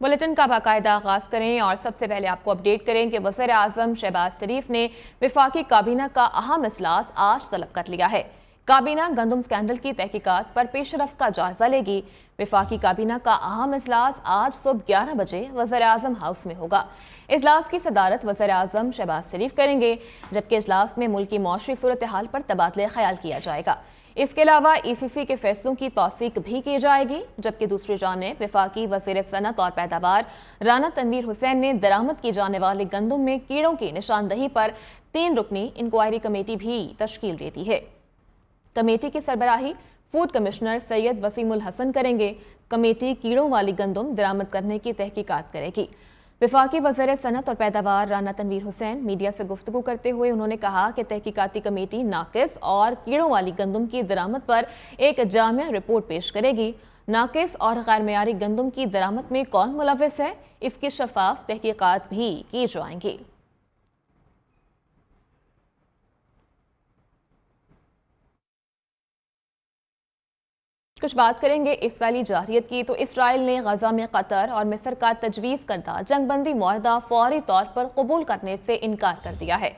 Bulletin का बाकायदा आगाज करें और सबसे पहले आपको अपडेट करें कि वज़ीर आज़म शहबाज शरीफ ने वफाकी काबीना का अहम इजलास आज तलब कर लिया है। काबीना गंदम स्कैंडल की तहकीकात पर पेशरफ्त का जायजा लेगी। वफाकी काबीना का अहम इजलास आज सुबह 11 बजे वज़ीर आज़म हाउस में होगा। इजलास की सदारत वज़ीर आज़म शहबाज शरीफ करेंगे, जबकि इजलास में मुल्क की मौशरी सूरत हाल पर तबादले ख्याल किया जाएगा। इसके अलावा ECC के फैसलों की तौसीक भी की जाएगी, जबकि दूसरी जानिब वफाकी वज़ीर सनत और पैदावार राना तनवीर हुसैन ने दरामद की जाने वाले गंदम में कीड़ों की निशानदही पर 3 रुकनी इंक्वायरी कमेटी भी तश्कील दे दी है। कमेटी की सरबराही फूड कमिश्नर सैयद वसीमुल हसन करेंगे। कमेटी कीड़ों वाली गंदम दरामद करने की तहकीकात करेगी। वफाकी वज़ीर सनत और पैदावार राना तनवीर हुसैन मीडिया से गुफ्तगू करते हुए उन्होंने कहा कि तहकीकाती कमेटी नाकिस और कीड़ों वाली गंदम की दरामद पर एक जामिया रिपोर्ट पेश करेगी। नाकिस और गैर मयारी गंदम की दरामद में कौन मुलव्विस है, इसकी शफाफ तहकीकात भी की जाएंगी। कुछ बात करेंगे इसराइली जारहियत की। तो इसराइल ने गजा में कतर और मिस्र का तजवीज़ करदा जंगबंदी मुआहदा फौरी तौर पर कबूल करने से इनकार कर दिया है।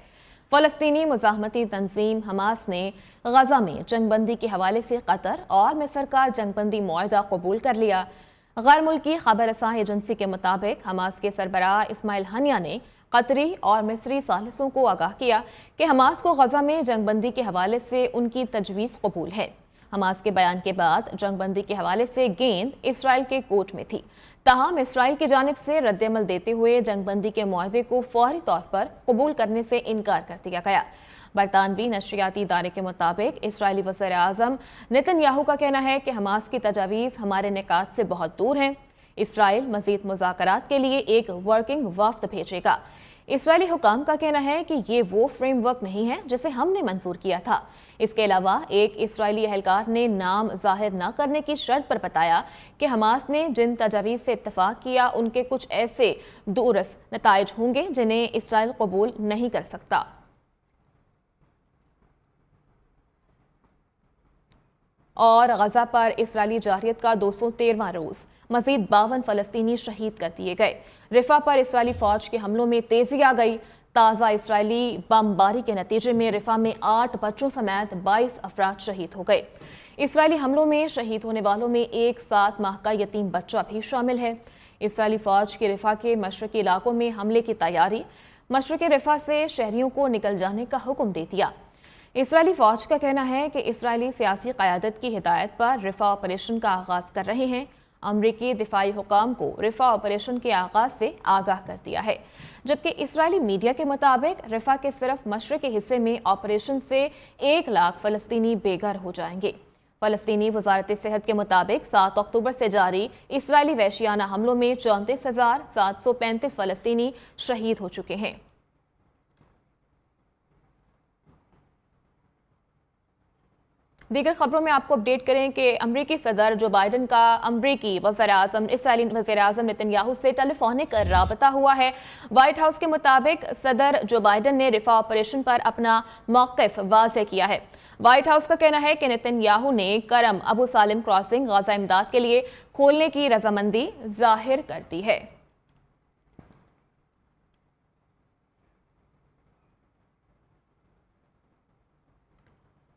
फ़लस्तीनी मुज़ाहमती तंजीम हमास ने गजा में जंगबंदी के हवाले से कतर और मिस्र का जंगबंदी मुआहदा कबूल कर लिया। गैर मुल्की खबर रसां एजेंसी के मुताबिक हमास के सरबराह इस्माइल हनिया ने कतरी और मिस्री सालिसों को आगाह किया कि हमास को गजा में जंगबंदी के हवाले से उनकी तजवीज़ कबूल है। हमास के बयान के बाद जंगबंदी के हवाले से गेंद इसराइल के कोर्ट में थी। ताहम इसराइल की जानिब से रद्दअमल देते हुए जंगबंदी के मुआहदे को फौरी तौर पर कबूल करने से इनकार कर दिया गया। बरतानवी नशरियाती इदारे के मुताबिक इसराइली वज़ीर आज़म नेतन्याहू का कहना है कि हमास की तजावीज़ हमारे निकात से बहुत दूर हैं। इसराइल मज़ीद मुज़ाकरात के लिए एक वर्किंग वफ्द भेजेगा। इसराइली हुकाम का कहना है कि ये वो फ्रेमवर्क नहीं है जिसे हमने मंजूर किया था। इसके अलावा एक इसराइली अहलकार ने नाम जाहिर न करने की शर्त पर बताया कि हमास ने जिन तजावीज़ से इत्तफाक किया उनके कुछ ऐसे दूरस नताइज होंगे जिन्हें इसराइल कबूल नहीं कर सकता। और गजा पर इसराइली जारहियत का 213वां रोज, मजीद 52 फलस्तीनी शहीद कर दिए गए। रिफा पर इसराइली फौज के हमलों में तेजी आ गई। ताज़ा इसराइली बमबारी के नतीजे में रिफा में 8 बच्चों समेत 22 अफराद शहीद हो गए। इसराइली हमलों में शहीद होने वालों में एक 7 माह का यतीम बच्चा भी शामिल है। इसराइली फौज की रिफा के मशरकी इलाकों में हमले की तैयारी, मशरकी रिफा से शहरियों को निकल जाने का हुक्म दे दिया। इसराइली फौज का कहना है कि इसराइली सियासी क़यादत की हिदायत पर रिफा ऑपरेशन का आगाज कर रहे हैं। अमरीकी दिफाई हुकाम को रिफा ऑपरेशन के आगाज से आगाह कर दिया है, जबकि इसराइली मीडिया के मुताबिक रिफा के सिर्फ मशरक़ी हिस्से में ऑपरेशन से 1 लाख फ़लस्तीनी बेघर हो जाएंगे। फ़लस्तीनी वजारत सेहत के मुताबिक 7 अक्टूबर से जारी इसराइली वहशियाना हमलों में 34,735 फ़लस्तीनी शहीद हो चुके हैं। दीगर खबरों में आपको अपडेट करें कि अमरीकी सदर जो बाइडन का अमरीकी वज़ीर आज़म इसराइली वज़ीर आज़म नेतन्याहू से टेलीफोनिक राबता हुआ है। व्हाइट हाउस के मुताबिक सदर जो बाइडन ने रिफा ऑपरेशन पर अपना मौक़िफ़ वाज़ेह किया है। व्हाइट हाउस का कहना है कि नेतन्याहू ने करम अबू सालिम क्रॉसिंग गजा इमदाद के लिए खोलने की रजामंदी जाहिर कर दी है।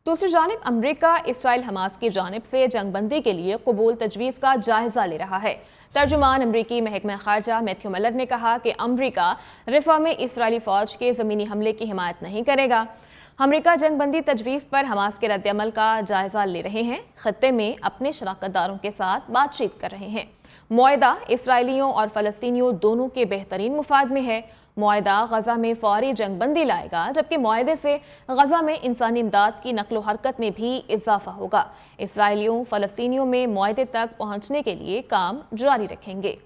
दूसरी जानिब अमरीका इसराइल हमास की जानिब से जंगबंदी के लिए कबूल तजवीज़ का जायजा ले रहा है। तर्जुमान अमरीकी महकमा खारजा मैथ्यू मिलर ने कहा कि अमरीका रिफा में इसराइली फौज के ज़मीनी हमले की हिमायत नहीं करेगा। अमरीका जंगबंदी तजवीज़ पर हमास के रद्दअमल का जायजा ले रहे हैं, खत्ते में अपने शराकतदारों के साथ बातचीत कर रहे हैं। मुआहदा इसराइलियों और फ़लस्तीनियों दोनों के बेहतरीन मुफाद में है। मुआहदा गजा में फौरी जंगबंदी लाएगा, जबकि मुआहदे से गजा में इंसानी इमदाद की नकलो हरकत में भी इजाफा होगा। इसराइलियों फ़लस्तीनियों में मुआहदे तक पहुंचने के लिए काम जारी रखेंगे।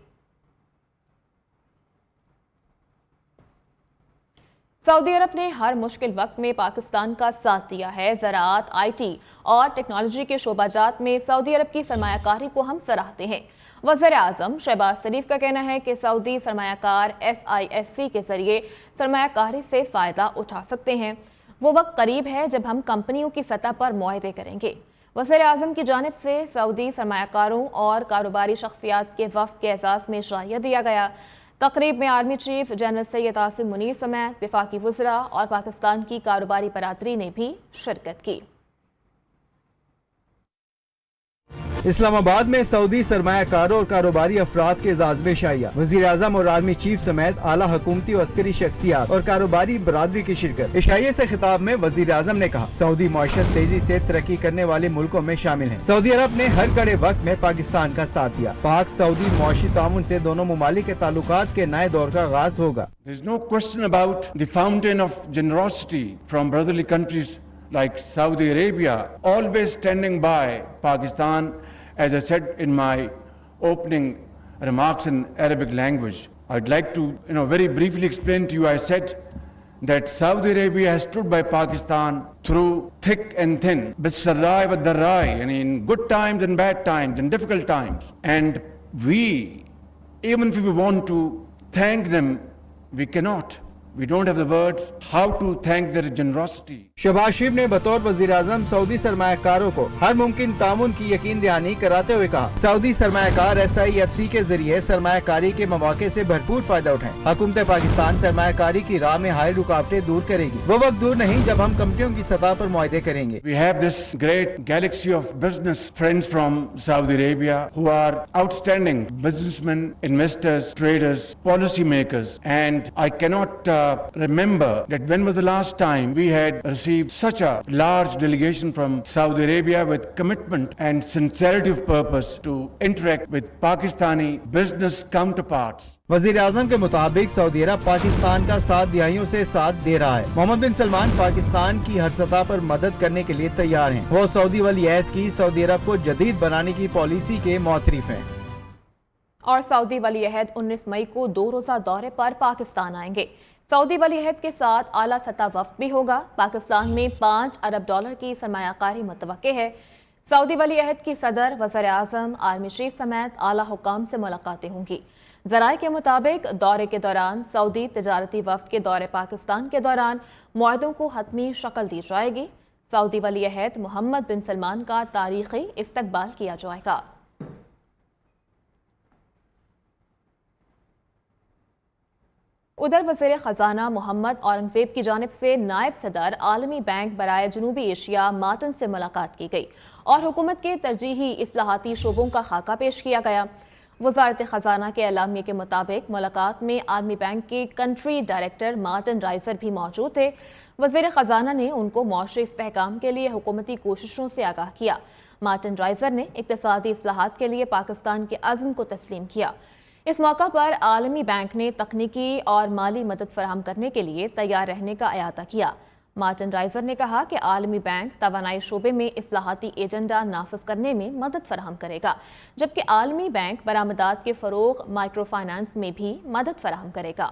सऊदी अरब ने हर मुश्किल वक्त में पाकिस्तान का साथ दिया है। ज़राअत, IT और टेक्नोलॉजी के शोबाजात में सऊदी अरब की सरमायाकारी को हम सराहते हैं। वज़ीर आज़म शहबाज शरीफ का कहना है कि सऊदी सरमायाकार SIFC के जरिए सरमायाकारी से फ़ायदा उठा सकते हैं। वो वक्त करीब है जब हम कंपनियों की सतह पर मुआहदे करेंगे। वज़ीर आज़म की जानिब से सऊदी सरमायाकारों और कारोबारी शख्सियात के वफ़द के एजाज़ में शाहियत दिया गया। तकरीब में army chief general Syed Asim Munir समेत वफाकी वज़रा और पाकिस्तान की कारोबारी बरादरी ने भी शिरकत की। इस्लामाबाद में सऊदी सरमायाकारों और कारोबारी अफराद के एजाज़ में शाहिया, वज़ीर आज़म और आर्मी चीफ समेत आला हुकूमती और अस्करी शख्सियात और कारोबारी बरादरी की शिरकत। इशाइये से खिताब में वज़ीर आज़म ने कहा, सऊदी मुआशरत तेजी से तरक्की करने वाले मुल्कों में शामिल है। सऊदी अरब ने हर कड़े वक्त में पाकिस्तान का साथ दिया। पाक सऊदी मुआशी ताउन से दोनों मुमालिक के ताल्लुकात के नए दौर का आगाज होगा। There is no question about the fountain of generosity from brotherly countries like Saudi Arabia, always standing by Pakistan, as I said in my opening remarks in Arabic language. I'd like to very briefly explain to you. I said that Saudi Arabia has stood by Pakistan through thick and thin, bis-sarrai wa darrai, in good times and bad times and difficult times. And we, even if we want to thank them, we cannot. We don't have the words how to thank their generosity. Shahbaz शरीफ ने बतौर वज़ीर आज़म Saudi सरमायाकारों को हर मुमकिन ताउन की यकीन दहानी कराते हुए कहा, सऊदी सरमायाकार SIFC के जरिए सरमायाकारी के मौके से भरपूर फायदा उठाएं। हुकूमत पाकिस्तान सरमायाकारी की राह में हाई रुकावटें दूर करेगी। वो वक्त दूर नहीं जब हम कंपनियों की सतह पर मुआहदे करेंगे। We have this great galaxy of business friends from Saudi Arabia who are outstanding businessmen, investors, traders, policy makers, and I cannot remember that when was the last time we had received such a large delegation from Saudi Arabia with commitment and sincerity of purpose to interact with Pakistani business counterparts. वज़ीर आज़म के मुताबिक Saudi अरब पाकिस्तान का 7 दहाइयों से साथ दे रहा है। मोहम्मद बिन सलमान पाकिस्तान की हर सतह पर मदद करने के लिए तैयार हैं। वो सऊदी वली अहद की सऊदी अरब को जदीद बनाने की पॉलिसी के मुअतरिफ हैं। और सऊदी वली अहद 19 मई को 2 रोज़ा दौरे पर पाकिस्तान आएंगे। सऊदी वली अहद के साथ आला सतह वफ्द भी होगा। पाकिस्तान में $5 अरब की सरमायाकारी मुतवक्के है। सऊदी वली अहद की सदर, वज़ीर आज़म, आर्मी चीफ समेत आला हुकाम से मुलाकातें होंगी। ज़राए के मुताबिक दौरे के दौरान सऊदी तिजारती वफ्द के दौरे पाकिस्तान के दौरान मुआहदों को हतमी शक्ल दी जाएगी। सऊदी वली अहद मोहम्मद बिन सलमान का तारीखी इस्तकबाल किया जाएगा। उधर वज़ीर ख़जाना मोहम्मद औरंगज़ेब की जानिब से नायब सदर आलमी बैंक बराए जनूबी एशिया मार्टिन से मुलाकात की गई और हुकूमत के तरजीही इस्लाहाती शोबों का खाका पेश किया गया। वज़ारत ख़जाना के एलामिया के मुताबिक मुलाकात में आर्मी बैंक के कंट्री डायरेक्टर मार्टिन राइजर भी मौजूद थे। वज़ीर ख़जाना ने उनको मौशरी इस्तेहकाम के लिए हुकूमती कोशिशों से आगाह किया। मार्टिन राइजर ने इक़्तिसादी इस्लाहात के लिए पाकिस्तान के अज़्म को तस्लीम किया। इस मौका पर आलमी बैंक ने तकनीकी और माली मदद फराहम करने के लिए तैयार रहने का अयाता किया। मार्टिन राइजर ने कहा कि आलमी बैंक तवानाई शोबे में इस्लाहाती एजेंडा नाफिज करने में मदद फराहम करेगा, जबकि आलमी बैंक बरामदात के फ़रोग़, माइक्रो फाइनेंस में भी मदद फराहम करेगा।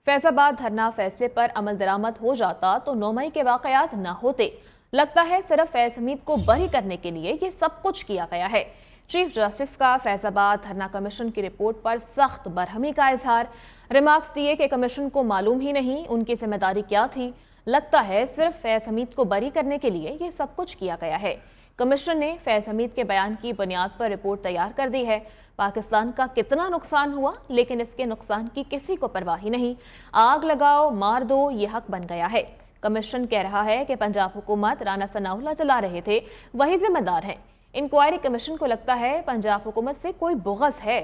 फैजाबाद धरना फैसले पर अमल दरामद हो जाता तो 9 मई के वाकयात न होते। लगता है सिर्फ फैज हमीद को बरी करने के लिए ये सब कुछ किया गया है। चीफ जस्टिस का फैजाबाद धरना कमीशन की रिपोर्ट पर सख्त बरहमी का इजहार। रिमार्क्स दिए कि कमीशन को मालूम ही नहीं उनकी जिम्मेदारी क्या थी। लगता है सिर्फ फैज हमीद को बरी करने के लिए ये सब कुछ किया गया है। कमीशन ने फैज हमीद के बयान की बुनियाद पर रिपोर्ट तैयार कर दी है। पाकिस्तान का कितना नुकसान हुआ, लेकिन इसके नुकसान की किसी को परवाह ही नहीं। आग लगाओ, मार दो, ये हक बन गया है। कमीशन कह रहा है कि पंजाब हुकूमत राना सनाउल्लाह चला रहे थे, वही जिम्मेदार हैं। इंक्वायरी कमीशन को लगता है पंजाब हुकूमत से कोई बुग़्ज़ है।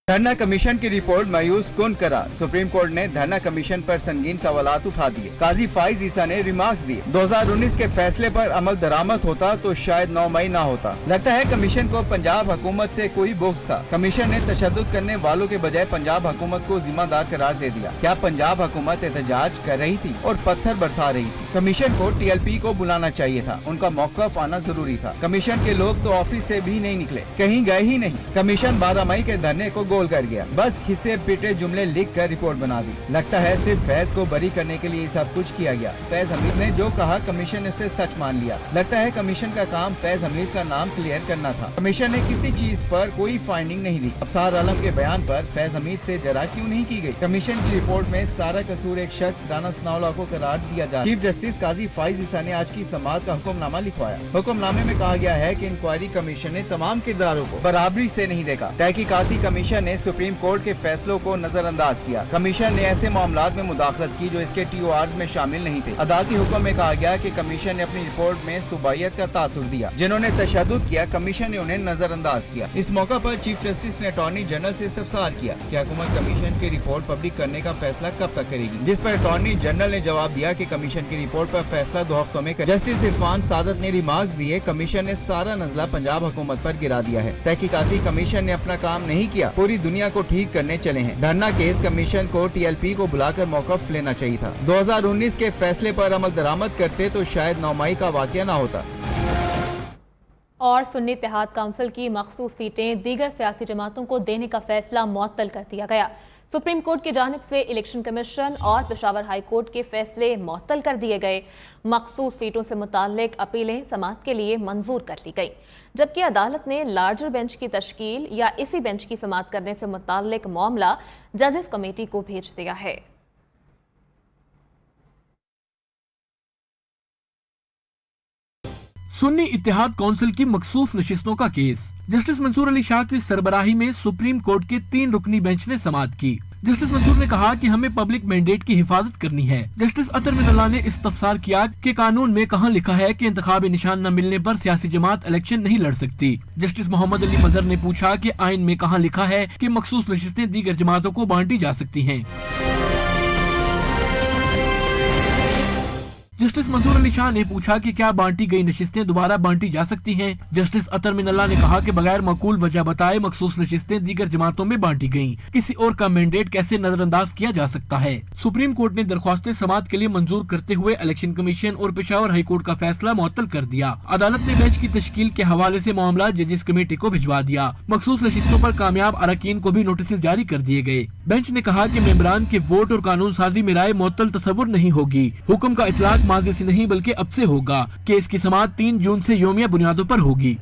धरना कमीशन की रिपोर्ट मायूस कुन करा। सुप्रीम कोर्ट ने धरना कमीशन पर संगीन सवालात उठा दिए। काजी फाइज ईसा ने रिमार्क्स दिए। 2019 के फैसले पर अमल दरामद होता तो शायद 9 मई ना होता। लगता है कमीशन को पंजाब हुकूमत से कोई बुग़्ज़ था। कमीशन ने तशद्दुद करने वालों के बजाय पंजाब हुकूमत को जिम्मेदार करार दे दिया। क्या पंजाब हुकूमत एहतजाज कर रही थी और पत्थर बरसा रही थी? कमीशन को TLP को बुलाना चाहिए था। उनका मौक़िफ़ आना जरूरी था। कमीशन के लोग तो ऑफिस से भी नहीं निकले, कहीं गए ही नहीं। कमीशन 12 मई के धरने को तोल कर गया, बस खिसे पिटे जुमले लिख कर रिपोर्ट बना दी। लगता है सिर्फ फैज को बरी करने के लिए सब कुछ किया गया। फैज हमीद ने जो कहा कमीशन ने उसे सच मान लिया। लगता है कमीशन का काम फैज हमीद का नाम क्लियर करना था। कमीशन ने किसी चीज पर कोई फाइंडिंग नहीं दी। अफसार आलम के बयान पर फैज हमीद से जरा क्यों नहीं की गई। कमीशन की रिपोर्ट में सारा कसूर एक शख्स राना सनाउल्लाह को करार दिया जा। चीफ जस्टिस काजी फाइज ईसा ने आज की समाअत का हुक्मनामा लिखवाया। हुक्मनामे में कहा गया है कि इंक्वायरी कमीशन ने तमाम किरदारों को बराबरी से नहीं देखा। तहकीकाती कमीशन ने सुप्रीम कोर्ट के फैसलों को नजरअंदाज किया। कमीशन ने ऐसे मामलात में मुदाखलत की जो इसके TORs में शामिल नहीं थे। अदालती हुक्म में कहा गया कि कमीशन ने अपनी रिपोर्ट में सूबाइयत का तासुर दिया। जिन्होंने तशद्दुद किया कमीशन ने उन्हें नजरअंदाज किया। इस मौका पर चीफ जस्टिस ने अटॉर्नी जनरल से इस्तफसार किया कि हुकूमत कमीशन की रिपोर्ट पब्लिक करने का फैसला कब तक करेगी, जिस पर अटॉर्नी जनरल ने जवाब दिया कि कमीशन की रिपोर्ट पर फैसला 2 हफ्तों में करेगी। जस्टिस इरफान सादत ने रिमार्क्स दिए, कमीशन ने सारा नजला पंजाब हुकूमत पर गिरा दिया है। तहकीकाती कमीशन ने अपना काम नहीं किया, पूरी दुनिया को ठीक करने चले हैं। धरना केस कमीशन को TLP को बुलाकर मौक़िफ़ लेना चाहिए था। 2019 के फैसले पर अमल दरामद करते तो शायद 9 मई का वाक़या न होता। और सुन्नी इत्तेहाद काउंसिल की मखसूस सीटें दीगर सियासी जमातों को देने का फैसला मुअत्तल कर दिया गया। सुप्रीम कोर्ट की जानिब से इलेक्शन कमीशन और पेशावर हाई कोर्ट के फैसले मुअत्तल कर दिए गए। मखसूस सीटों से मुताल्लिक अपीलें समाअत के लिए मंजूर कर ली गई, जबकि अदालत ने लार्जर बेंच की तश्कील या इसी बेंच की समाअत करने से मुताल्लिक मामला जजेस कमेटी को भेज दिया है। सुन्नी इत्तेहाद काउंसिल की मखसूस नशिस्तों का केस। जस्टिस मंसूर अली शाह की सरबराही में सुप्रीम कोर्ट के 3 रुकनी बेंच ने समाअत की। जस्टिस मंसूर ने कहा कि हमें पब्लिक मैंडेट की हिफाजत करनी है। जस्टिस अतर मिनल्लाह ने इस्तफसार किया कि कानून में कहां लिखा है कि इंतखाबी निशान न मिलने पर सियासी जमात इलेक्शन नहीं लड़ सकती। जस्टिस मोहम्मद अली मजहर ने पूछा कि आइन में कहां लिखा है कि मखसूस नशिस्तें दीगर जमातों को बांटी जा सकती हैं। जस्टिस मंसूर अली शाह ने पूछा कि क्या बांटी गई नशिस्तें दोबारा बांटी जा सकती हैं। जस्टिस अतर मिनल्लाह ने कहा कि बगैर माकूल वजह बताए मखसूस नशिस्तें दीगर जमातों में बांटी गईं। किसी और का मैंडेट कैसे नजरअंदाज किया जा सकता है। सुप्रीम कोर्ट ने दरख्वास्तें समाअत के लिए मंजूर करते हुए इलेक्शन कमीशन और पेशावर हाई कोर्ट का फैसला मुअत्तल कर दिया। अदालत ने बेंच की तश्कील के हवाले से मामला जजेस कमेटी को भिजवा दिया। मखसूस नशिस्तों पर कामयाब अरकान को भी नोटिस जारी कर दिए गए। बेंच ने कहा कि मेंबरान के वोट और कानून साजी में राय मुअत्तल तसव्वुर नहीं होगी। हुक्म का इतलाक माजी से नहीं बल्कि अब से होगा। केस की समाअत 3 जून से योमिया बुनियादों पर होगी।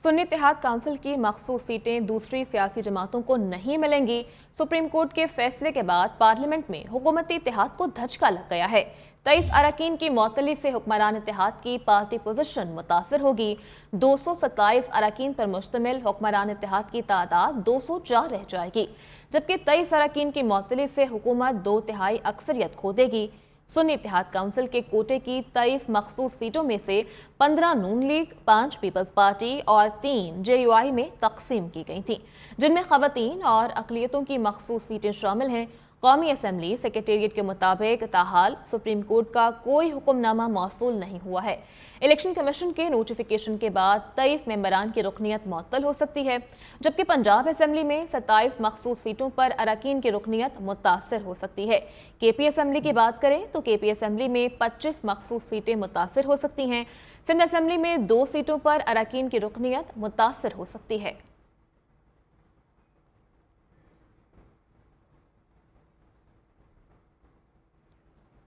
सुन्नी इत्तेहाद काउंसिल की मखसूस सीटें दूसरी सियासी जमातों को नहीं मिलेंगी। सुप्रीम कोर्ट के फैसले के बाद पार्लियामेंट में हुकूमती इत्तेहाद को धचका लग गया है। 23 अरकान की मुअत्तली से हुक्मरान इत्तेहाद की पार्टी पोजीशन मुतासर होगी। 227 अरकान पर मुश्तमिल हुक्मरान इत्तेहाद की तादाद 204 रह जाएगी, जबकि 23 अरकान की मुअत्तली से हुकूमत 2/3 अक्सरियत खो देगी। सुन्नी इत्तेहाद काउंसिल के कोटे की 23 मखसूस सीटों में से 15 नून लीग, 5 पीपल्स पार्टी और 3 JUI में तकसीम की गई थी, जिनमें खवातीन और अक़लियतों की मखसूस सीटें शामिल हैं। कौमी असम्बली सेक्रेटेरिएट के मुताबिक ताहाल सुप्रीम कोर्ट का कोई हुक्मनामा मौसूल नहीं हुआ है। इलेक्शन कमीशन के नोटिफिकेशन के बाद 23 मेंबरान की रुकनियत मुअत्तल हो सकती है, जबकि पंजाब असम्बली में 27 मखसूस सीटों पर अरकान की रुकनियत मुतासर हो सकती है। KP असम्बली की बात करें तो KP असम्बली में 25 मखसूस सीटें मुतासर हो सकती हैं। सिंध असम्बली में 2 सीटों पर अरकान की रुकनियत मुतासर हो सकती है।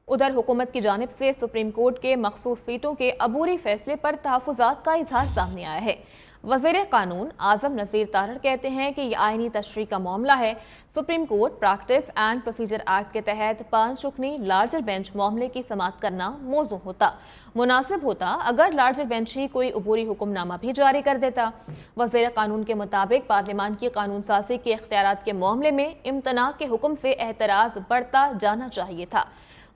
उधर हुकूमत की जानिब से सुप्रीम कोर्ट के मखसूस सीटों के अबूरी फैसले पर तहफ़्फ़ुज़ात का इजहार सामने आया है। वज़ीर कानून आज़म नज़ीर तारड़ कहते हैं कि यह आइनी तशरीह का मामला है। Supreme court practice and procedure act के तहत 5 रुकनी लार्जर बेंच मामले की समाअत करना मौजू होता। मुनासिब होता अगर लार्जर बेंच ही कोई अबूरी हुक्मनामा भी जारी कर देता। वज़ीर कानून के मुताबिक पार्लियामान की कानून साजी के इख्तियारात के मामले में इम्तना के हुक्म से एतराज़ बढ़ता जाना चाहिए था।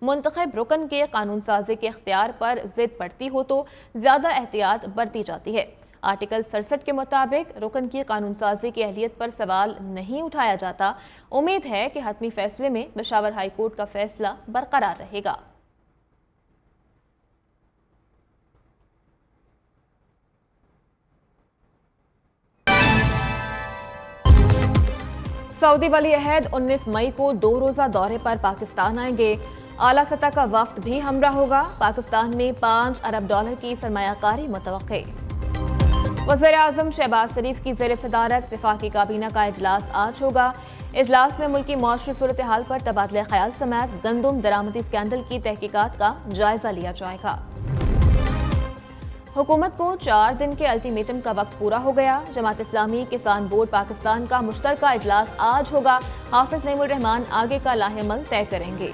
मुंतखब रुकन के कानून साजी के इख्तियार पर जिद पड़ती हो तो ज्यादा एहतियात बरती जाती है। आर्टिकल 67 के मुताबिक रुकन की कानून साजी की अहलियत पर सवाल नहीं उठाया जाता। उम्मीद है कि हतमी फैसले में पेशावर हाई कोर्ट का फैसला बरकरार रहेगा। सऊदी वली अहद 19 मई को 2 रोज़ा दौरे पर पाकिस्तान आएंगे। आला सतह का वफ्द भी हमरा होगा। पाकिस्तान में $5 अरब की सरमायाकारी मुतवक्के। वज़ीर आज़म शहबाज शरीफ की ज़ेर सदारत वफाकी काबीना का इजलास आज होगा। इजलास में मुल्की मौशरी सूरत हाल पर तबादला ख्याल समेत गंदम दरामदी स्कैंडल की तहकीकात का जायजा लिया जाएगा। हुकूमत को 4 दिन के अल्टीमेटम का वक्त पूरा हो गया। जमात इस्लामी किसान बोर्ड पाकिस्तान का मुश्तरका इजलास आज होगा। हाफिज नईमुर रहमान आगे का लाहेमल तय करेंगे।